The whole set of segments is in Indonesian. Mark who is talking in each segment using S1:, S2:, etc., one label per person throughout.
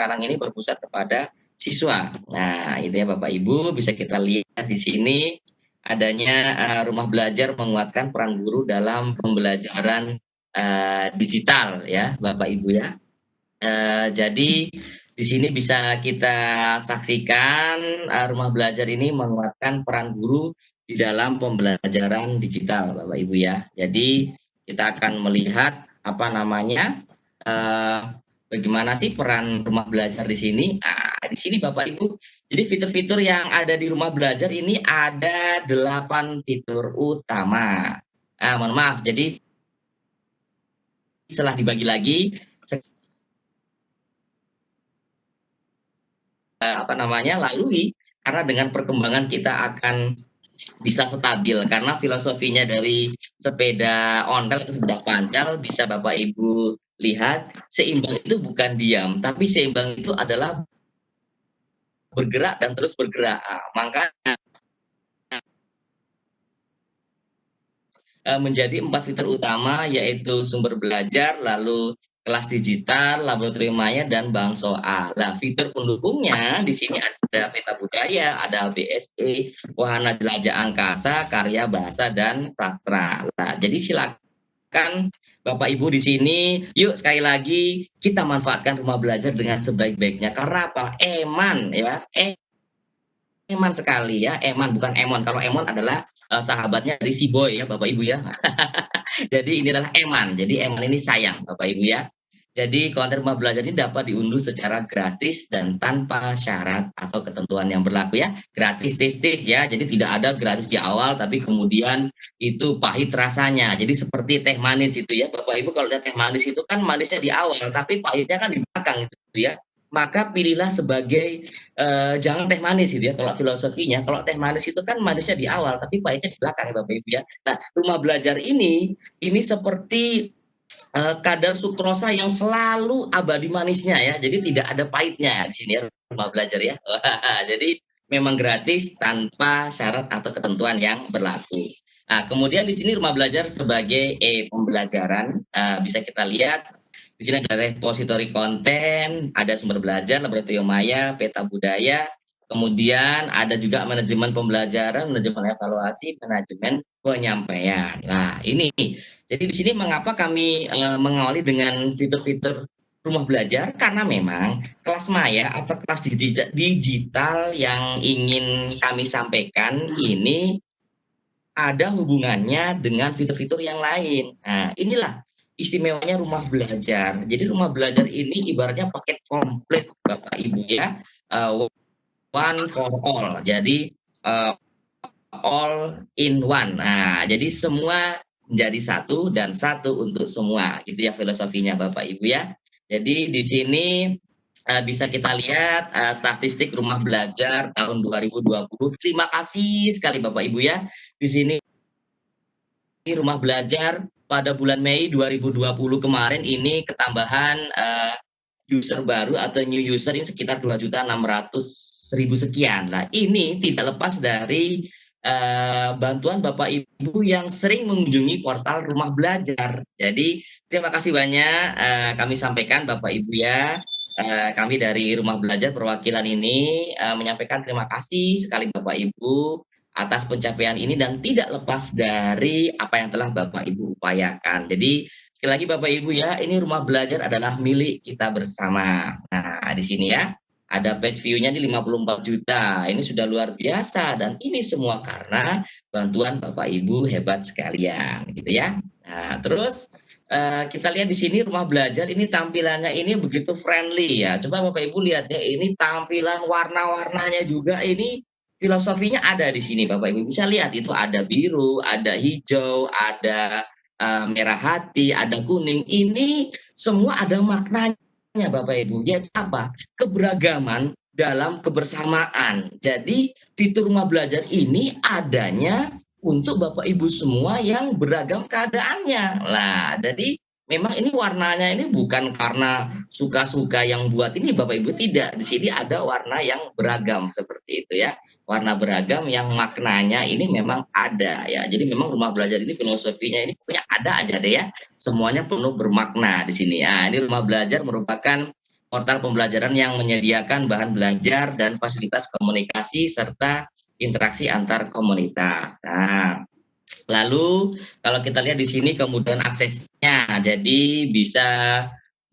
S1: sekarang ini berpusat kepada siswa. Nah, itu ya Bapak Ibu, bisa kita lihat di sini adanya rumah belajar menguatkan peran guru dalam pembelajaran digital ya Bapak Ibu ya. Jadi di sini bisa kita saksikan rumah belajar ini menguatkan peran guru di dalam pembelajaran digital, Bapak Ibu ya. Jadi kita akan melihat apa namanya, eh, bagaimana sih peran rumah belajar di sini. Nah, di sini Bapak Ibu, jadi fitur-fitur yang ada di rumah belajar ini ada 8 fitur utama. Mohon maaf, jadi setelah dibagi lagi apa namanya lalui karena dengan perkembangan kita akan bisa stabil karena filosofinya dari sepeda ontel atau sepeda pancal bisa Bapak Ibu lihat seimbang itu bukan diam tapi seimbang itu adalah bergerak dan terus bergerak. Maka menjadi 4 fitur utama yaitu sumber belajar, lalu kelas digital, laboratorium maya, dan bank soal. Nah, fitur pendukungnya di sini ada peta budaya, ada BSE, wahana jelajah angkasa, karya bahasa dan sastra. Nah, jadi silakan Bapak Ibu di sini, yuk sekali lagi kita manfaatkan rumah belajar dengan sebaik-baiknya. Karena apa? Eman ya, eman sekali ya, eman bukan emon. Kalau emon adalah sahabatnya dari si boy ya Bapak Ibu ya. Jadi ini adalah eman. Jadi eman ini sayang Bapak Ibu ya. Jadi konten rumah belajar ini dapat diunduh secara gratis dan tanpa syarat atau ketentuan yang berlaku ya. Gratis tis ya. Jadi tidak ada gratis di awal tapi kemudian itu pahit rasanya. Jadi seperti teh manis itu ya. Bapak Ibu kalau lihat teh manis itu kan manisnya di awal tapi pahitnya kan di belakang itu ya. Maka pilihlah sebagai jangan teh manis gitu ya. Kalau filosofinya, kalau teh manis itu kan manisnya di awal tapi pahitnya di belakang ya Bapak Ibu ya. Nah, rumah belajar ini seperti kadar sukrosa yang selalu abadi manisnya ya. Jadi tidak ada pahitnya di sini ya rumah belajar ya. Jadi memang gratis tanpa syarat atau ketentuan yang berlaku. Nah, kemudian di sini rumah belajar sebagai pembelajaran bisa kita lihat di sini ada repositori konten, ada sumber belajar, laboratorium maya, peta budaya, kemudian ada juga manajemen pembelajaran, manajemen evaluasi, manajemen penyampaian. Nah, ini jadi di sini mengapa kami mengawali dengan fitur-fitur rumah belajar karena memang kelas maya atau kelas digital yang ingin kami sampaikan ini ada hubungannya dengan fitur-fitur yang lain. Nah, inilah istimewanya rumah belajar. Jadi rumah belajar ini ibaratnya paket komplit Bapak Ibu ya. One for all. Jadi all in one. Nah, jadi semua menjadi satu dan satu untuk semua. Gitu ya filosofinya Bapak Ibu ya. Jadi di sini bisa kita lihat statistik rumah belajar tahun 2020. Terima kasih sekali Bapak Ibu ya. Di sini rumah belajar pada bulan Mei 2020 kemarin ini ketambahan user baru atau new user ini sekitar 2.600.000 sekian. Nah, ini tidak lepas dari bantuan Bapak Ibu yang sering mengunjungi portal rumah belajar. Jadi terima kasih banyak kami sampaikan Bapak Ibu ya. Kami dari rumah belajar perwakilan ini menyampaikan terima kasih sekali Bapak Ibu atas pencapaian ini dan tidak lepas dari apa yang telah Bapak Ibu upayakan. Jadi sekali lagi Bapak Ibu ya, ini rumah belajar adalah milik kita bersama. Nah, di sini ya, ada page view-nya di 54 juta. Ini sudah luar biasa dan ini semua karena bantuan Bapak Ibu hebat sekalian, gitu ya. Nah, terus kita lihat di sini rumah belajar ini tampilannya ini begitu friendly ya. Coba Bapak Ibu lihat ya, ini tampilan warna-warnanya juga ini filosofinya ada di sini Bapak Ibu bisa lihat itu ada biru, ada hijau, ada merah hati, ada kuning. Ini semua ada maknanya Bapak Ibu. Yaitu apa? Keberagaman dalam kebersamaan. Jadi fitur rumah belajar ini adanya untuk Bapak Ibu semua yang beragam keadaannya. Lah, jadi memang ini warnanya ini bukan karena suka-suka yang buat ini Bapak Ibu tidak. Di sini ada warna yang beragam seperti itu ya warna beragam yang maknanya ini memang ada ya. Jadi memang rumah belajar ini filosofinya ini pokoknya ada aja deh ya. Semuanya penuh bermakna di sini. Nah, ini rumah belajar merupakan portal pembelajaran yang menyediakan bahan belajar dan fasilitas komunikasi serta interaksi antar komunitas. Nah, lalu kalau kita lihat di sini kemudahan aksesnya, jadi bisa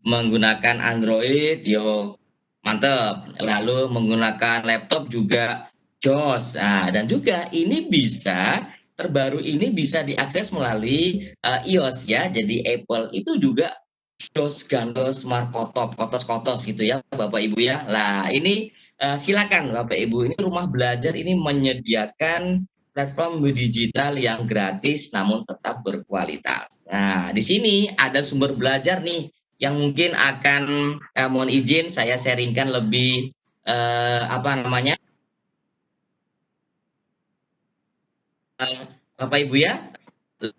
S1: menggunakan Android, yo mantep. Lalu menggunakan laptop juga jos. Nah, dan juga ini bisa terbaru ini bisa diakses melalui iOS ya. Jadi Apple itu juga jos gandos smart kotos gitu ya Bapak Ibu ya. Lah ini silakan Bapak Ibu, ini rumah belajar ini menyediakan platform digital yang gratis namun tetap berkualitas. Nah, di sini ada sumber belajar nih yang mungkin akan mohon izin saya sharingkan lebih apa namanya Bapak Ibu ya,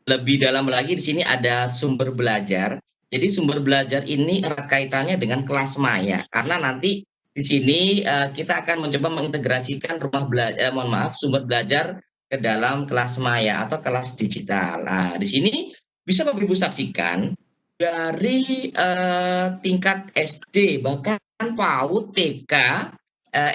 S1: lebih dalam lagi di sini ada sumber belajar. Jadi sumber belajar ini erat kaitannya dengan kelas maya karena nanti di sini kita akan mencoba mengintegrasikan rumah belajar, mohon maaf, sumber belajar ke dalam kelas maya atau kelas digital. Nah, di sini bisa Bapak Ibu saksikan dari tingkat SD bahkan PAUD, TK,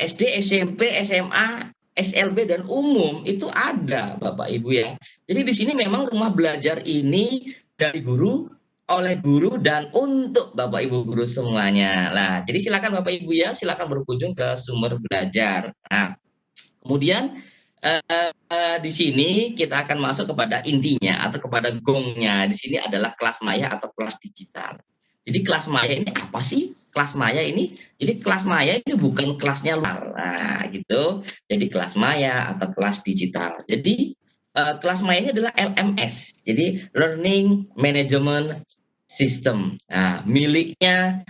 S1: SD, SMP, SMA, SLB dan umum itu ada Bapak Ibu ya. Jadi di sini memang rumah belajar ini dari guru, oleh guru dan untuk Bapak Ibu guru semuanya. Nah, jadi silakan Bapak Ibu ya, silakan berkunjung ke sumber belajar. Nah, kemudian di sini kita akan masuk kepada intinya atau kepada gongnya. Di sini adalah kelas maya atau kelas digital. Jadi kelas maya ini apa sih? Kelas maya ini, jadi kelas maya ini bukan kelasnya luar, nah gitu. Jadi kelas maya atau kelas digital. Jadi kelas maya ini adalah LMS, jadi Learning Management System. Nah, miliknya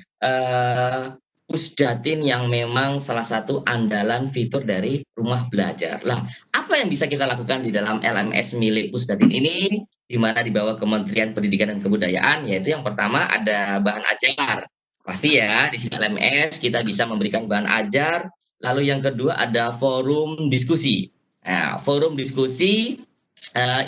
S1: Pusdatin yang memang salah satu andalan fitur dari rumah belajar. Lah, apa yang bisa kita lakukan di dalam LMS milik Pusdatin ini, di mana di bawah Kementerian Pendidikan dan Kebudayaan, yaitu yang pertama ada bahan ajar. Pasti ya, di sini LMS kita bisa memberikan bahan ajar. Lalu yang kedua ada forum diskusi. Nah, forum diskusi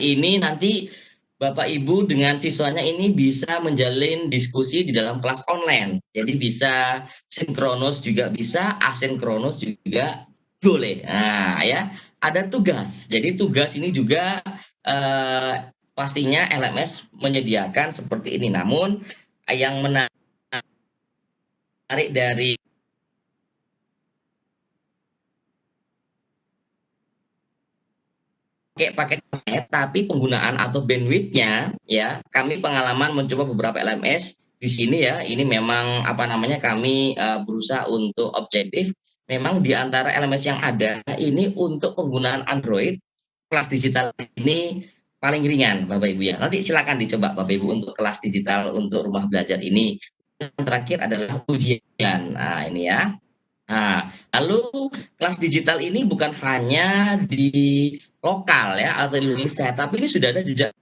S1: ini nanti Bapak Ibu dengan siswanya ini bisa menjalin diskusi di dalam kelas online. Jadi bisa sinkronus juga bisa, asinkronus juga boleh. Nah, ya, ada tugas. Jadi tugas ini juga pastinya LMS menyediakan seperti ini. Namun yang menarik dari pakai paket, tapi penggunaan atau bandwidth-nya ya, kami pengalaman mencoba beberapa LMS di sini ya, ini memang apa namanya kami berusaha untuk objektif. Memang di antara LMS yang ada ini untuk penggunaan Android kelas digital ini paling ringan Bapak Ibu ya. Nanti silakan dicoba Bapak Ibu untuk kelas digital untuk rumah belajar ini. Yang terakhir adalah ujian. Nah, ini ya. Nah, lalu kelas digital ini bukan hanya di lokal ya atau di Indonesia, tapi ini sudah ada jejak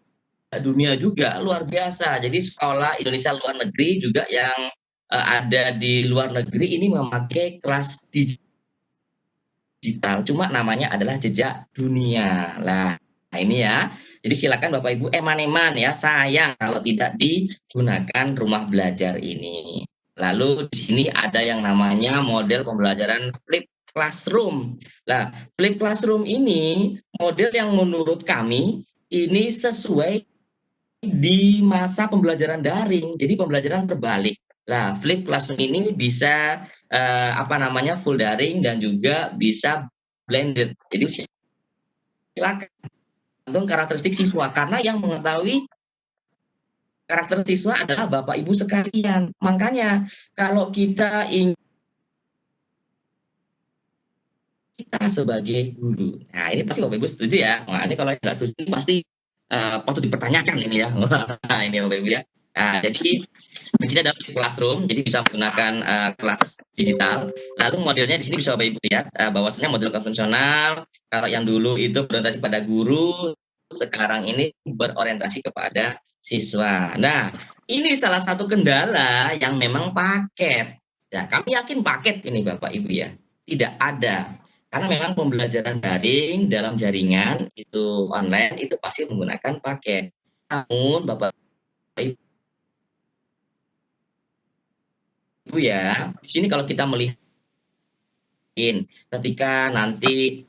S1: dunia juga luar biasa. Jadi sekolah Indonesia luar negeri juga yang ada di luar negeri ini memakai kelas digital, cuma namanya adalah jejak dunia. Nah, ini ya. Jadi silakan Bapak Ibu eman-eman ya, sayang kalau tidak digunakan rumah belajar ini. Lalu di sini ada yang namanya model pembelajaran flip classroom. Nah, flip classroom ini model yang menurut kami ini sesuai di masa pembelajaran daring. Jadi pembelajaran terbalik. Nah, flip classroom ini bisa apa namanya full daring dan juga bisa blended. Jadi silakan tergantung karakteristik siswa karena yang mengetahui karakter siswa adalah Bapak Ibu sekalian. Makanya kalau kita ingin kita sebagai guru. Nah, ini pasti Bapak Ibu setuju ya. Nah, ini kalau nggak setuju pasti patut dipertanyakan ini ya. Nah, ini Bapak Ibu ya. Nah, jadi di sini ada classroom, jadi bisa menggunakan kelas digital. Lalu modelnya di sini bisa Bapak Ibu lihat bahwasanya model konvensional. Kalau yang dulu itu berorientasi pada guru, sekarang ini berorientasi kepada siswa. Nah, ini salah satu kendala yang memang paket. Ya, kami yakin paket ini Bapak Ibu ya. Tidak ada. Karena memang pembelajaran daring dalam jaringan itu online itu pasti menggunakan paket. Namun Bapak Ibu Ibu ya, di sini kalau kita melihat ketika nanti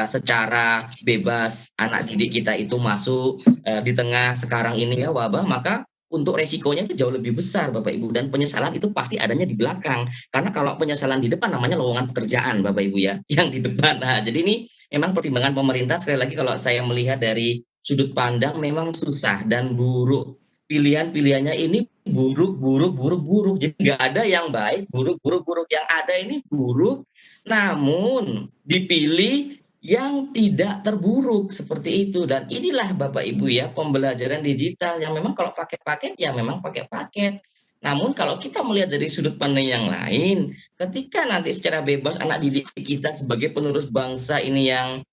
S1: secara bebas anak didik kita itu masuk di tengah sekarang ini ya wabah, maka untuk resikonya itu jauh lebih besar Bapak Ibu, dan penyesalan itu pasti adanya di belakang. Karena kalau penyesalan di depan namanya lowongan pekerjaan Bapak Ibu ya, yang di depan. Nah, jadi ini memang pertimbangan pemerintah, sekali lagi kalau saya melihat dari sudut pandang memang susah dan buruk. Pilihan-pilihannya ini buruk, buruk, buruk, buruk. Jadi nggak ada yang baik, buruk, buruk, buruk. Yang ada ini buruk, namun dipilih yang tidak terburuk seperti itu. Dan inilah Bapak Ibu ya pembelajaran digital yang memang kalau pakai paket ya memang pakai paket. Namun kalau kita melihat dari sudut pandang yang lain, ketika nanti secara bebas anak didik kita sebagai penerus bangsa ini yang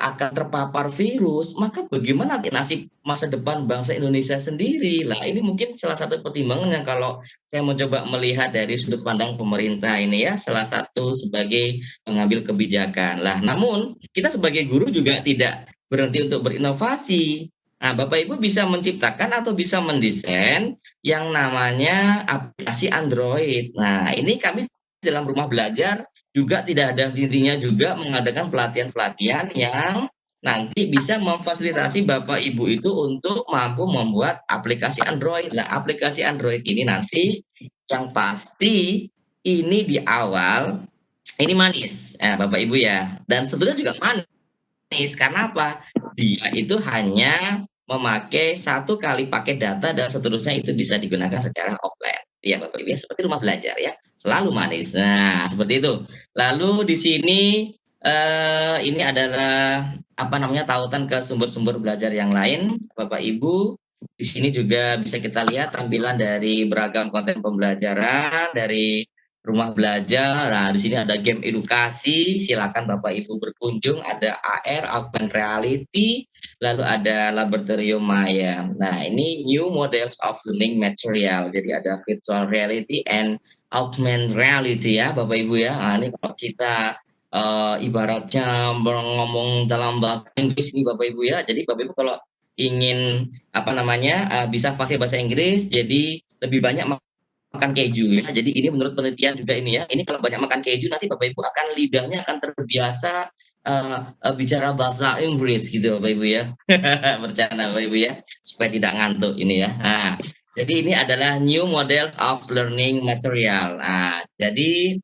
S1: akan terpapar virus, maka bagaimana nanti nasib masa depan bangsa Indonesia sendiri? Lah ini mungkin salah satu pertimbangan yang kalau saya mencoba melihat dari sudut pandang pemerintah ini ya, salah satu sebagai pengambil kebijakan. Lah, namun kita sebagai guru juga tidak berhenti untuk berinovasi. Nah, Bapak Ibu bisa menciptakan atau bisa mendesain yang namanya aplikasi Android. Nah, ini kami dalam rumah belajar juga tidak ada hentinya juga mengadakan pelatihan-pelatihan yang nanti bisa memfasilitasi Bapak Ibu itu untuk mampu membuat aplikasi Android. Nah, aplikasi Android ini nanti yang pasti ini di awal ini manis, Bapak Ibu ya. Dan sebetulnya juga manis karena apa? Dia itu hanya memakai satu kali pakai data dan seterusnya itu bisa digunakan secara offline. Ya Bapak Ibu ya, seperti rumah belajar ya, selalu manis. Nah, seperti itu. Lalu di sini ini adalah apa namanya tautan ke sumber-sumber belajar yang lain, Bapak Ibu. Di sini juga bisa kita lihat tampilan dari beragam konten pembelajaran dari rumah belajar. Nah, di sini ada game edukasi, silakan Bapak Ibu berkunjung, ada AR, augmented reality, lalu ada laboratorium maya. Nah, ini new models of learning material. Jadi ada virtual reality and augmented reality ya, Bapak Ibu ya. Nah, ini kalau kita ibaratnya ngomong dalam bahasa Inggris ini Bapak Ibu ya. Jadi Bapak Ibu kalau ingin apa namanya bisa fasih bahasa Inggris, jadi lebih banyak makan keju ya. Jadi ini menurut penelitian juga ini ya. Ini kalau banyak makan keju nanti Bapak Ibu akan lidahnya akan terbiasa bicara bahasa Inggris gitu Bapak Ibu ya. Bercanda Bapak Ibu ya, supaya tidak ngantuk ini ya. Nah, jadi ini adalah new models of learning material. Nah, jadi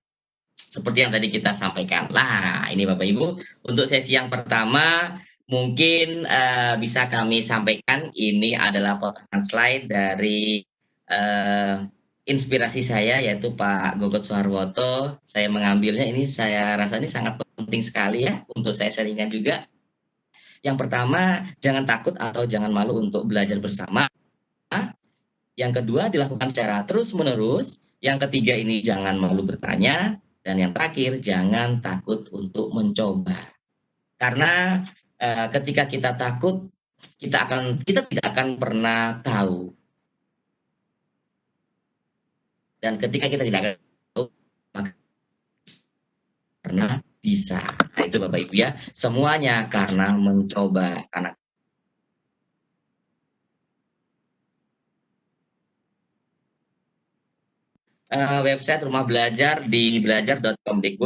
S1: seperti yang tadi kita sampaikan. Lah, ini Bapak Ibu, untuk sesi yang pertama mungkin bisa kami sampaikan ini adalah potongan slide dari eh, inspirasi saya yaitu Pak Gogot Soeharwoto. Saya mengambilnya ini saya rasa ini sangat penting sekali ya untuk saya sharingkan juga. Yang pertama, jangan takut atau jangan malu untuk belajar bersama. Yang kedua, dilakukan secara terus-menerus. Yang ketiga ini jangan malu bertanya. Dan yang terakhir, jangan takut untuk mencoba. Karena ketika kita takut, kita tidak akan pernah tahu. Dan ketika kita tidak akan tahu, maka pernah bisa. Nah, itu Bapak Ibu ya. Semuanya karena mencoba. Karena website rumah belajar di belajar.com